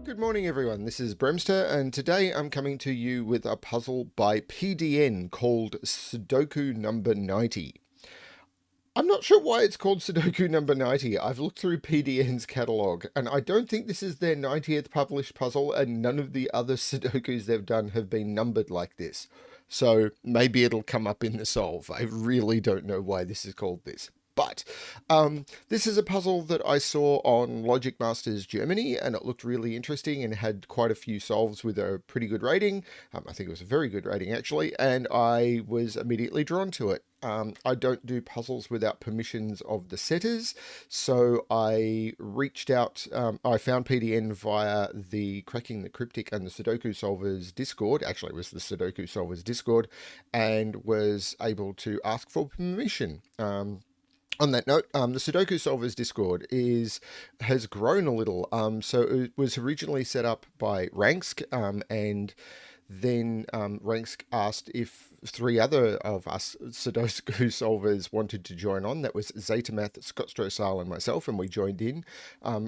Good morning, everyone. This is BremSter, and today I'm coming to you with a puzzle by PDN called Sudoku number 90. I'm not sure why it's called Sudoku number 90. I've looked through PDN's catalogue, and I don't think this is their 90th published puzzle, and none of the other Sudokus they've done have been numbered like this. So maybe it'll come up in the solve. I really don't know why this is called this. But this is a puzzle that I saw on Logic Masters Germany, and it looked really interesting and had quite a few solves with a pretty good rating. I think it was a very good rating, actually, and I was immediately drawn to it. I don't do puzzles without permissions of the setters, so I reached out. I found PDN via the Cracking the Cryptic and the Sudoku Solvers Discord. Actually, it was the Sudoku Solvers Discord, and was able to ask for permission. On that note, the Sudoku Solvers Discord has grown a little. So it was originally set up by Ransk, and then Ransk asked if three other of us Sudoku solvers wanted to join on. That was Zetamath, Scott Strossal, and myself, and we joined in.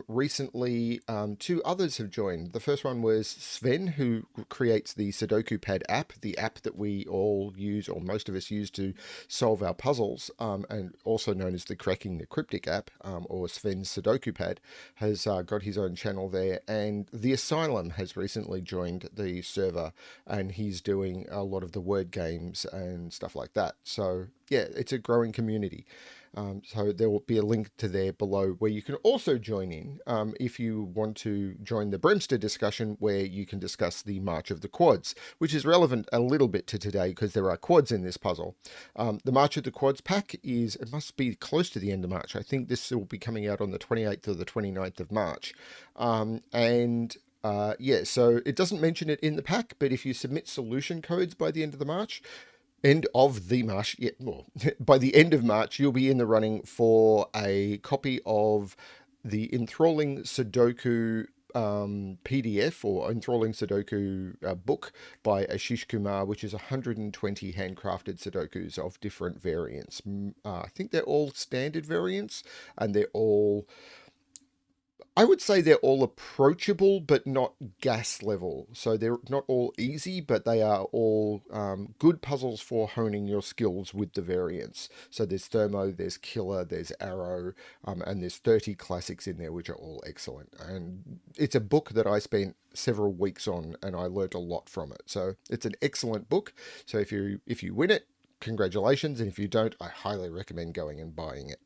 Recently, two others have joined. The first one was Sven, who creates the Sudoku Pad app, the app that we all use, or most of us use, to solve our puzzles, and also known as the Cracking the Cryptic app, or Sven's Sudoku Pad, has got his own channel there. And The Asylum has recently joined the server, and he's doing a lot of the word games and stuff like that. So yeah, it's a growing community. So there will be a link to there below where you can also join in if you want to join the BremSter discussion, where you can discuss the March of the Quads, which is relevant a little bit to today because there are quads in this puzzle. The March of the Quads pack it must be close to the end of March. I think this will be coming out on the 28th or the 29th of March. Yeah, so it doesn't mention it in the pack, but if you submit solution codes by the end of March, yeah, well, by the end of March, you'll be in the running for a copy of the Enthralling Sudoku PDF, or Enthralling Sudoku book by Ashish Kumar, which is 120 handcrafted Sudokus of different variants. I think they're all standard variants, and I would say they're all approachable, but not gas level. So they're not all easy, but they are all good puzzles for honing your skills with the variants. So there's Thermo, there's Killer, there's Arrow, and there's 30 classics in there, which are all excellent. And it's a book that I spent several weeks on, and I learnt a lot from it. So it's an excellent book. So if you win it, congratulations, and if you don't, I highly recommend going and buying it.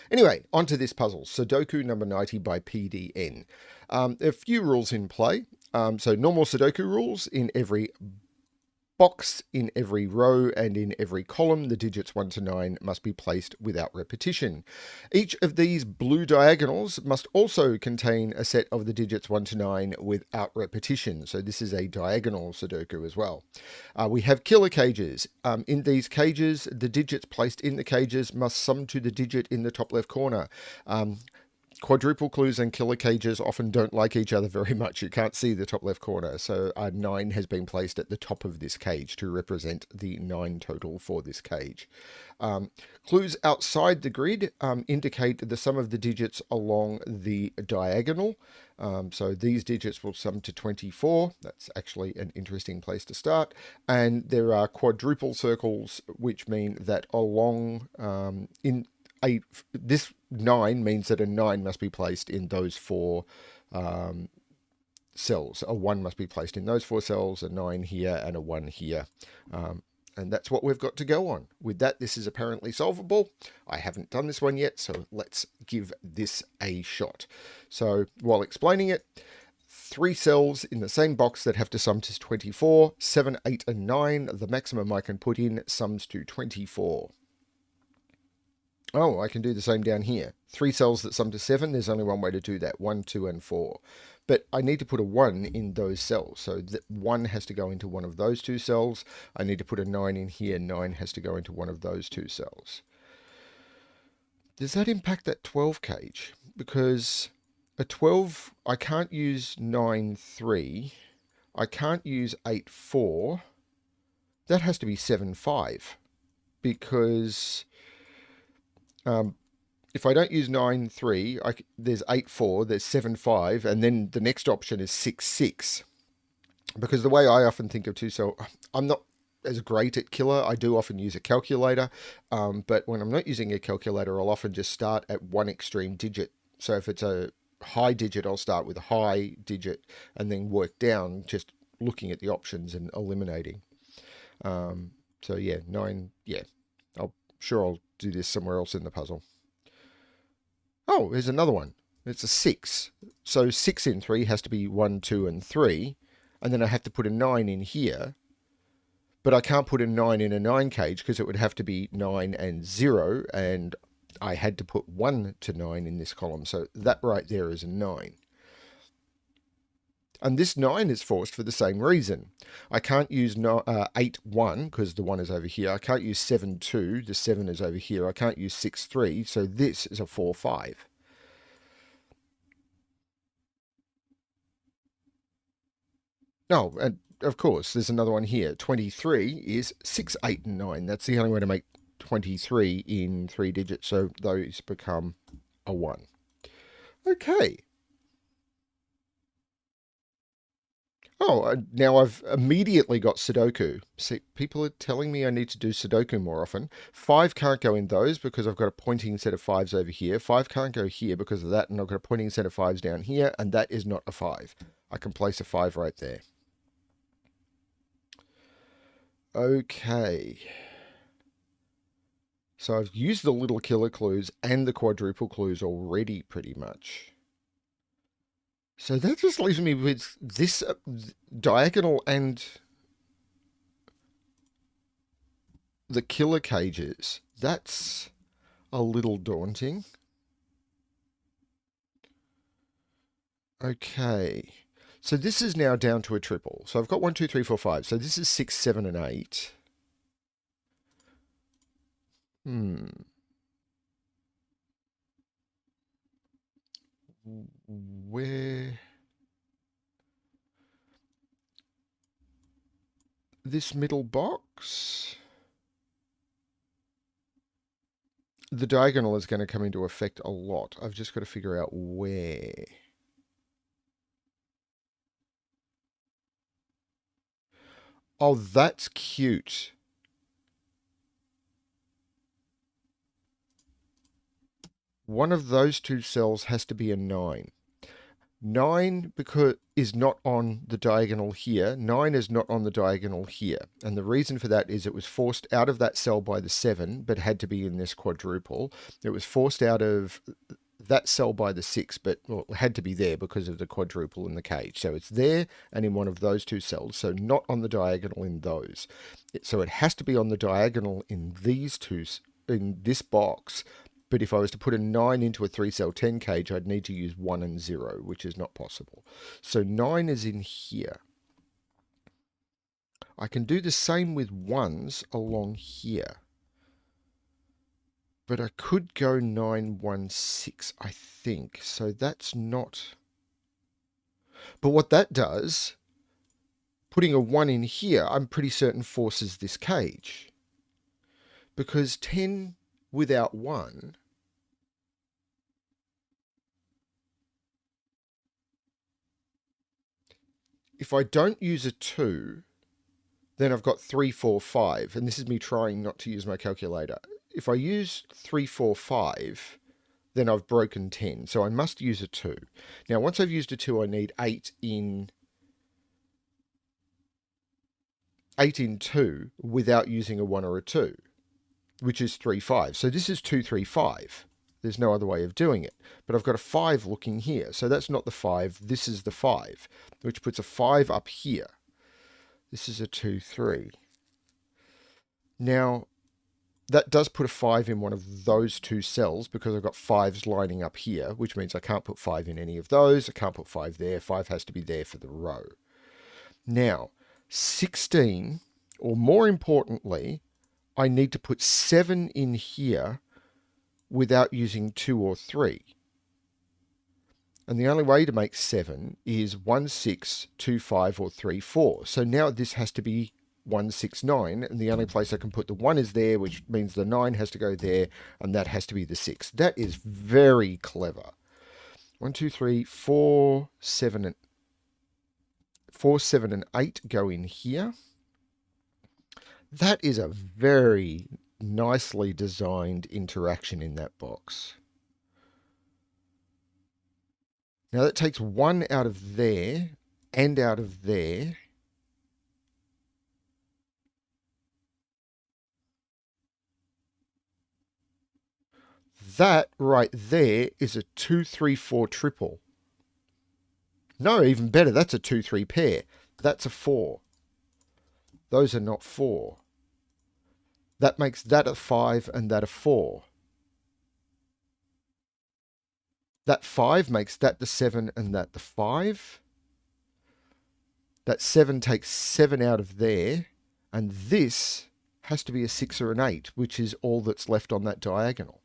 Anyway, on to this puzzle, Sudoku number 90 by PDN. There are a few rules in play. So normal Sudoku rules: in every box, in every row, and in every column, the digits 1 to 9 must be placed without repetition. Each of these blue diagonals must also contain a set of the digits 1 to 9 without repetition. So this is a diagonal Sudoku as well. We have killer cages. In these cages, the digits placed in the cages must sum to the digit in the top left corner. Quadruple clues and killer cages often don't like each other very much. You can't see the top left corner. So a 9 has been placed at the top of this cage to represent the 9 total for this cage. Clues outside the grid indicate the sum of the digits along the diagonal. So these digits will sum to 24. That's actually an interesting place to start. And there are quadruple circles, which mean that along this 9 means that a 9 must be placed in those four cells. A 1 must be placed in those 4 cells, a 9 here, and a 1 here. And that's what we've got to go on. With that, this is apparently solvable. I haven't done this one yet, so let's give this a shot. So while explaining it, 3 cells in the same box that have to sum to 24, 7, 8, and 9. The maximum I can put in sums to 24. Oh, I can do the same down here. 3 cells that sum to 7, there's only one way to do that, 1, 2, and 4. But I need to put a 1 in those cells, so that 1 has to go into one of those 2 cells. I need to put a 9 in here, 9 has to go into one of those 2 cells. Does that impact that 12 cage? Because a 12, I can't use 9, 3. I can't use 8, 4. That has to be 7, 5. Because if I don't use 9, 3, there's 8, 4, there's 7, 5, and then the next option is 6, 6. Because the way I often think of two-cell, I'm not as great at Killer. I do often use a calculator, but when I'm not using a calculator, I'll often just start at one extreme digit. So if it's a high digit, I'll start with a high digit and then work down, just looking at the options and eliminating. So yeah, 9, yeah. I'll do this somewhere else in the puzzle. Oh, here's another one. It's a 6. So 6 in 3 has to be 1, 2, and 3. And then I have to put a 9 in here. But I can't put a 9 in a 9 cage because it would have to be 9 and 0. And I had to put 1 to 9 in this column. So that right there is a 9. And this 9 is forced for the same reason. I can't use 8, 1 because the 1 is over here. I can't use 7, 2. The 7 is over here. I can't use 6, 3. So this is a 4, 5. Oh, and of course, there's another one here. 23 is 6, 8, and 9. That's the only way to make 23 in 3 digits. So those become a 1. Okay. Oh, now I've immediately got Sudoku. See, people are telling me I need to do Sudoku more often. 5 can't go in those because I've got a pointing set of 5s over here. 5 can't go here because of that, and I've got a pointing set of 5s down here, and that is not a 5. I can place a 5 right there. Okay. So I've used the little killer clues and the quadruple clues already pretty much. So that just leaves me with this diagonal and the killer cages. That's a little daunting. Okay. So this is now down to a triple. So I've got 1, 2, 3, 4, 5. So this is 6, 7, and 8. Where... this middle box... the diagonal is going to come into effect a lot. I've just got to figure out where. Oh, that's cute. One of those two cells has to be a 9. 9 because is not on the diagonal here. 9 is not on the diagonal here. And the reason for that is it was forced out of that cell by the 7, but had to be in this quadruple. It was forced out of that cell by the 6, but well, it had to be there because of the quadruple in the cage. So it's there and in one of those two cells. So not on the diagonal in those. So it has to be on the diagonal in these two, in this box. But if I was to put a 9 into a 3-cell 10 cage, I'd need to use 1 and 0, which is not possible. So 9 is in here. I can do the same with 1s along here. But I could go 9, 1, 6, I think. So that's not... But what that does, putting a 1 in here, I'm pretty certain forces this cage. Because 10 without 1... if I don't use a 2, then I've got 3, 4, 5. And this is me trying not to use my calculator. If I use 3, 4, 5, then I've broken 10. So I must use a 2. Now, once I've used a 2, I need 8 in 2 without using a 1 or a 2, which is 3, 5. So this is 2, 3, 5. There's no other way of doing it. But I've got a 5 looking here. So that's not the 5. This is the 5, which puts a 5 up here. This is a 2, 3. Now, that does put a 5 in one of those two cells because I've got 5s lining up here, which means I can't put 5 in any of those. I can't put 5 there. 5 has to be there for the row. Now, 16, or more importantly, I need to put 7 in here without using 2 or 3. And the only way to make 7 is 1, 6, 2, 5, or 3, 4. So now this has to be 169, and the only place I can put the 1 is there, which means the 9 has to go there, and that has to be the 6. That is very clever. 1, 2, 3, 4, 7, and 4, 7, and 8 go in here. That is a very nicely designed interaction in that box. Now that takes 1 out of there and out of there. That right there is a 2, 3, 4 triple. No, even better. That's a 2, 3 pair. That's a 4. Those are not 4. That makes that a 5 and that a 4. That 5 makes that the 7 and that the 5. That 7 takes 7 out of there. And this has to be a 6 or an 8, which is all that's left on that diagonal.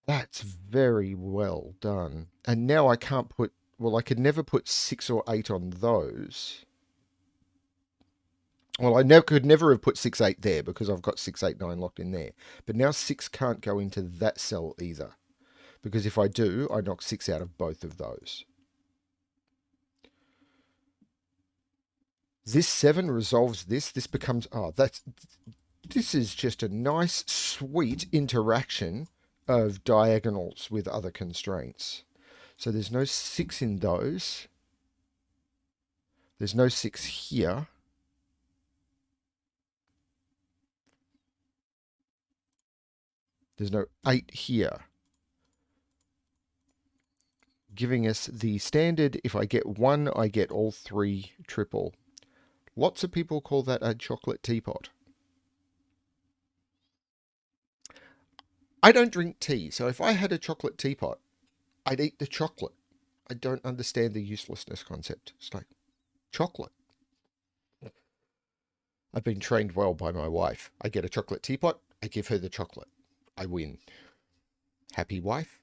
That's very well done. And now I can't put... Well, I could never put 6 or 8 on those. Well, I could never have put 6, 8 there because I've got 6, 8, 9 locked in there. But now 6 can't go into that cell either. Because if I do, I knock 6 out of both of those. This 7 resolves this. This becomes... Oh, this is just a nice, sweet interaction of diagonals with other constraints. So there's no 6 in those. There's no 6 here. There's no 8 here. Giving us the standard, if I get 1, I get all 3 triple. Lots of people call that a chocolate teapot. I don't drink tea, so if I had a chocolate teapot, I'd eat the chocolate. I don't understand the uselessness concept. It's like, chocolate. I've been trained well by my wife. I get a chocolate teapot, I give her the chocolate. I win. Happy wife?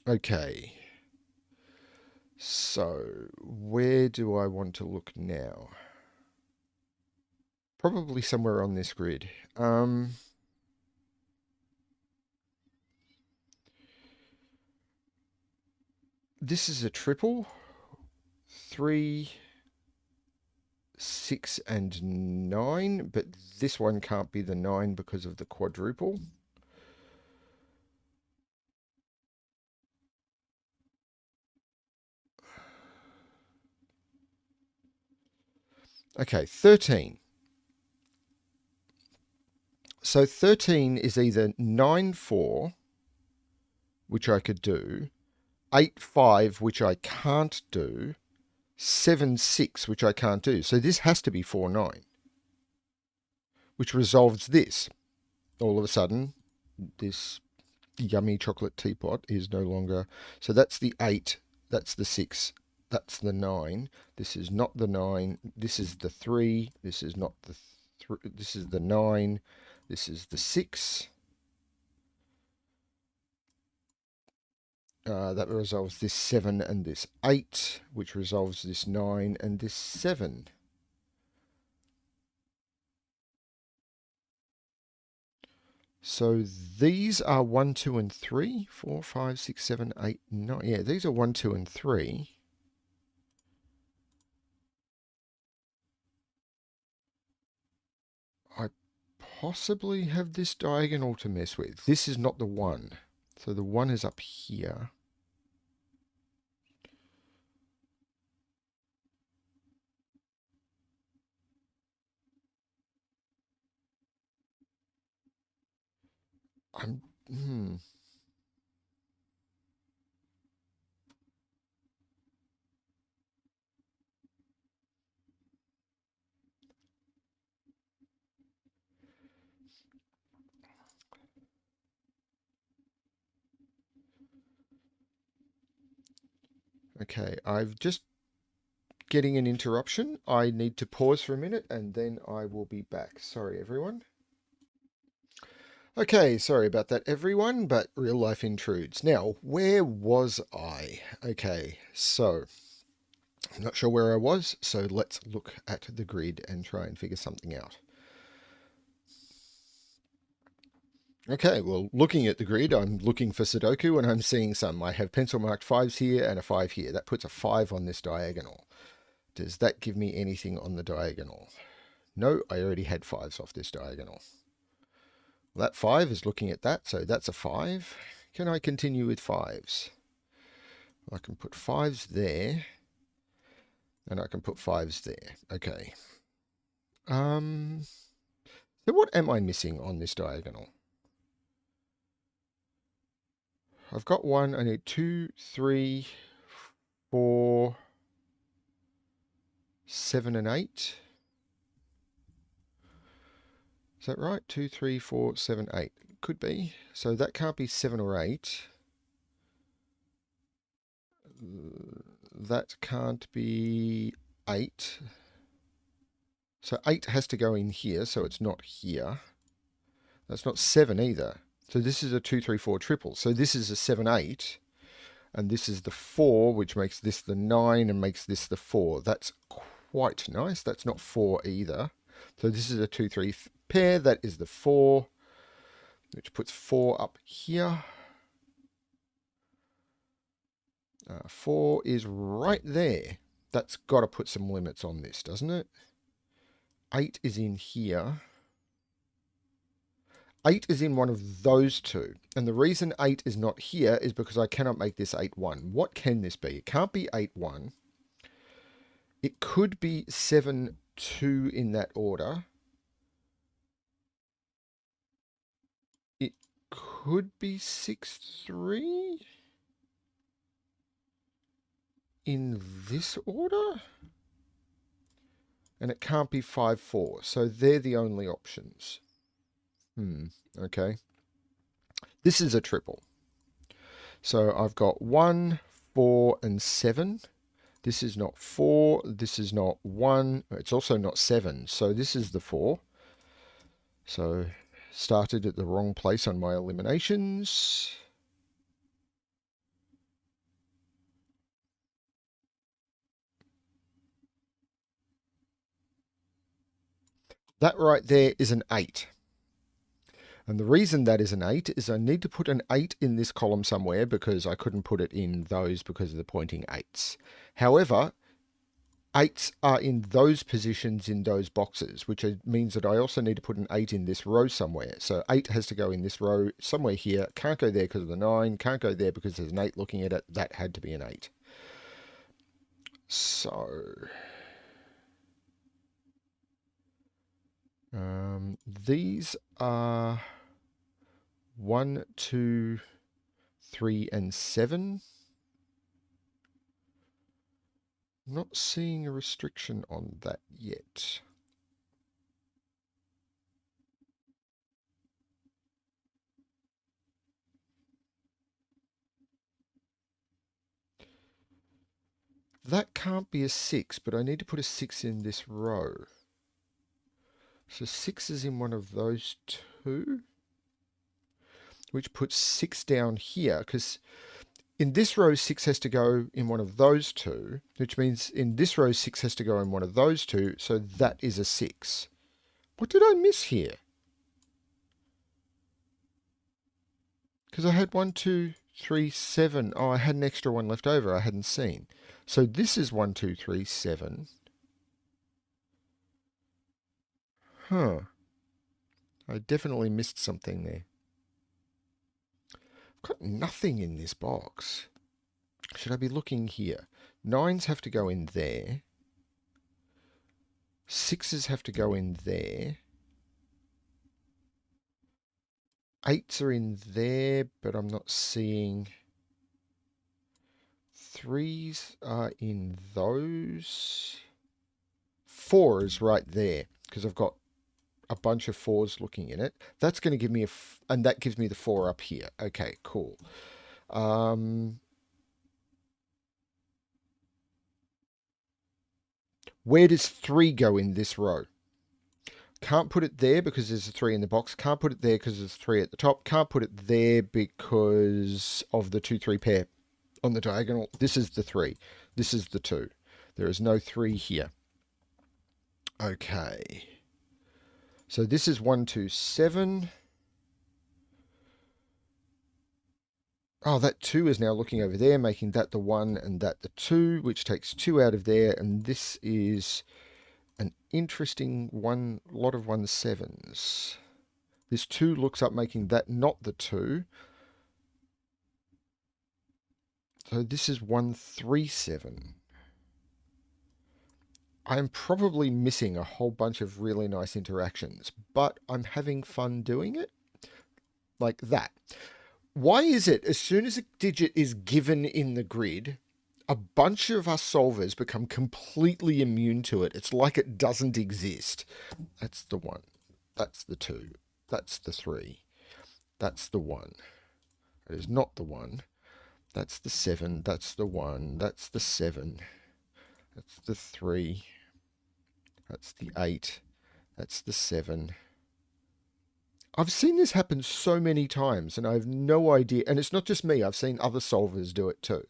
Okay. So, where do I want to look now? Probably somewhere on this grid. This is a triple. 3, 6, and 9. But this one can't be the 9 because of the quadruple. Okay, 13. So 13 is either 9, 4, which I could do, 8, 5, which I can't do, 7, 6, which I can't do. So this has to be 4, 9, which resolves this. All of a sudden, this yummy chocolate teapot is no longer... So that's the 8, that's the 6, that's the 9. This is not the 9. This is the 3. This is not the... This is the 9. This is the 6. That resolves this 7 and this 8, which resolves this 9 and this 7. So these are 1, 2, and 3. 4, 5, 6, 7, 8, 9. Yeah, these are 1, 2, and 3. I possibly have this diagonal to mess with. This is not the 1. So the 1 is up here. Okay, I've just getting an interruption. I need to pause for a minute and then I will be back. Sorry, everyone. Okay, sorry about that, everyone, but real life intrudes. Now, where was I? Okay, so I'm not sure where I was, so let's look at the grid and try and figure something out. Okay, well, looking at the grid, I'm looking for Sudoku and I'm seeing some. I have pencil marked 5s here and a 5 here. That puts a 5 on this diagonal. Does that give me anything on the diagonal? No, I already had 5s off this diagonal. Well, that 5 is looking at that, so that's a 5. Can I continue with 5s? I can put 5s there, and I can put 5s there. Okay. So what am I missing on this diagonal? I've got 1, I need 2, 3, 4, 7 and 8. Is that right? 2, 3, 4, 7, 8. Could be. So that can't be 7 or 8. That can't be 8. So 8 has to go in here, so it's not here. That's not 7 either. So this is a 2, 3, 4 triple. So this is a 7, 8. And this is the 4, which makes this the 9 and makes this the 4. That's quite nice. That's not 4 either. So this is a 2, 3 pair. That is the 4, which puts 4 up here. 4 is right there. That's got to put some limits on this, doesn't it? 8 is in here. 8 is in one of those two. And the reason 8 is not here is because I cannot make this 8, 1. What can this be? It can't be 8, 1. It could be 7, 2 in that order. It could be 6, 3 in this order. And it can't be 5, 4. So they're the only options. Okay. This is a triple. So I've got 1, 4, and 7. This is not 4. This is not 1. It's also not 7. So this is the 4. So started at the wrong place on my eliminations. That right there is an 8. And the reason that is an 8 is I need to put an 8 in this column somewhere because I couldn't put it in those because of the pointing 8s. However, 8s are in those positions in those boxes, which means that I also need to put an 8 in this row somewhere. So 8 has to go in this row somewhere here. Can't go there because of the 9. Can't go there because there's an 8 looking at it. That had to be an 8. So these are 1, 2, 3, and 7. Not seeing a restriction on that yet. That can't be a 6, but I need to put a 6 in this row. So 6 is in one of those two, which puts 6 down here, because in this row 6 has to go in one of those two, which means in this row 6 has to go in one of those two, so that is a 6. What did I miss here? Because I had 1, 2, 3, 7. Oh, I had an extra one left over I hadn't seen. So this is 1, 2, 3, 7. Huh. I definitely missed something there. I've got nothing in this box. Should I be looking here? 9s have to go in there. 6s have to go in there. 8s are in there, but I'm not seeing. 3s are in those. 4 is right there, because I've got a bunch of 4s looking in it. That's going to give me and that gives me the 4 up here. Okay, cool. Where does 3 go in this row? Can't put it there because there's a 3 in the box. Can't put it there because there's 3 at the top. Can't put it there because of the 2, 3 pair on the diagonal. This is the 3. This is the 2. There is no 3 here. Okay. So this is 1, 2, 7. Oh, that 2 is now looking over there, making that the 1 and that the 2, which takes 2 out of there. And this is an interesting one, lot of 1 7s. This 2 looks up, making that not the 2. So this is 1 3 7. I'm probably missing a whole bunch of really nice interactions, but I'm having fun doing it. Like that. Why is it as soon as a digit is given in the grid, a bunch of us solvers become completely immune to it? It's like it doesn't exist. That's the 1. That's the 2. That's the 3. That's the 1. It is not the 1. That's the 7. That's the 1. That's the 7. That's the 3. That's the 8. That's the 7. I've seen this happen so many times, and I have no idea. And it's not just me. I've seen other solvers do it too.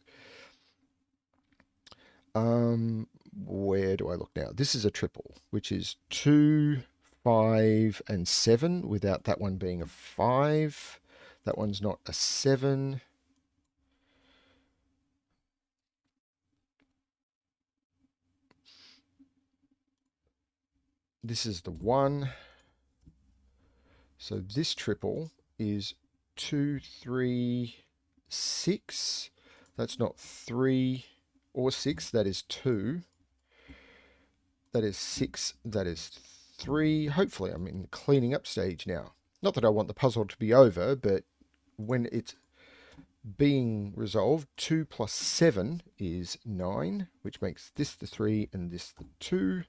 Where do I look now? This is a triple, which is 2, 5, and 7, without that one being a 5. That one's not a 7. This is the 1. So this triple is 2, 3, 6. That's not 3 or 6. That is 2. That is 6. That is 3. Hopefully I'm in the cleaning up stage now. Not that I want the puzzle to be over, but when it's being resolved, 2 plus 7 is 9, which makes this the 3 and this the 2.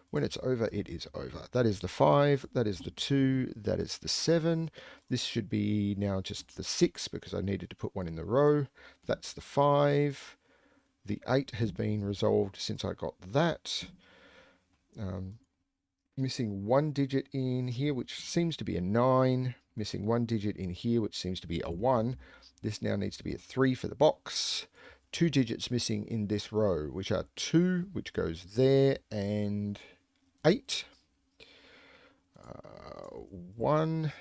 When it's over, it is over. That is the 5, that is the 2, that is the 7. This should be now just the 6 because I needed to put one in the row. That's the 5. The 8 has been resolved since I got that. Missing 1 digit in here, which seems to be a 9. Missing 1 digit in here, which seems to be a 1. This now needs to be a 3 for the box. 2 digits missing in this row, which are 2, which goes there, and 8. 1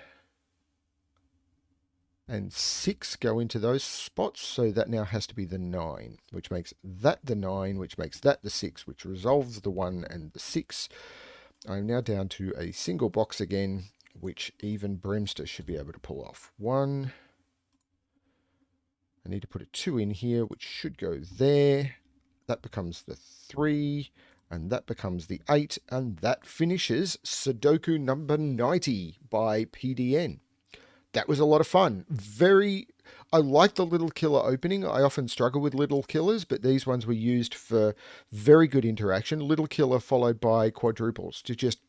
and 6 go into those spots, so that now has to be the 9, which makes that the 9, which makes that the 6, which resolves the 1 and the 6. I'm now down to a single box again, which even BremSter should be able to pull off. 1. I need to put a 2 in here, which should go there. That becomes the 3, and that becomes the 8, and that finishes Sudoku number 90 by PDN. That was a lot of fun. I like the little killer opening. I often struggle with little killers, but these ones were used for very good interaction. Little killer followed by quadruples to just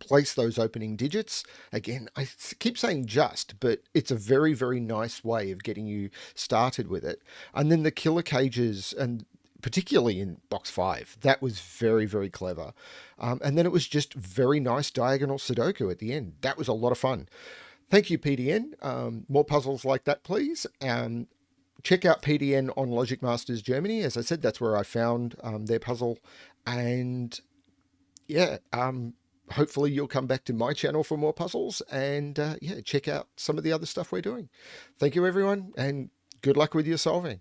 place those opening digits. Again, I keep saying just, but it's a very, very nice way of getting you started with it. And then the killer cages, and particularly in box 5, that was very, very clever. And then it was just very nice diagonal Sudoku at the end. That was a lot of fun. Thank you, PDN. More puzzles like that, please. Check out PDN on Logic Masters Germany. As I said, that's where I found their puzzle. And yeah, hopefully you'll come back to my channel for more puzzles. And yeah, check out some of the other stuff we're doing. Thank you, everyone, and good luck with your solving.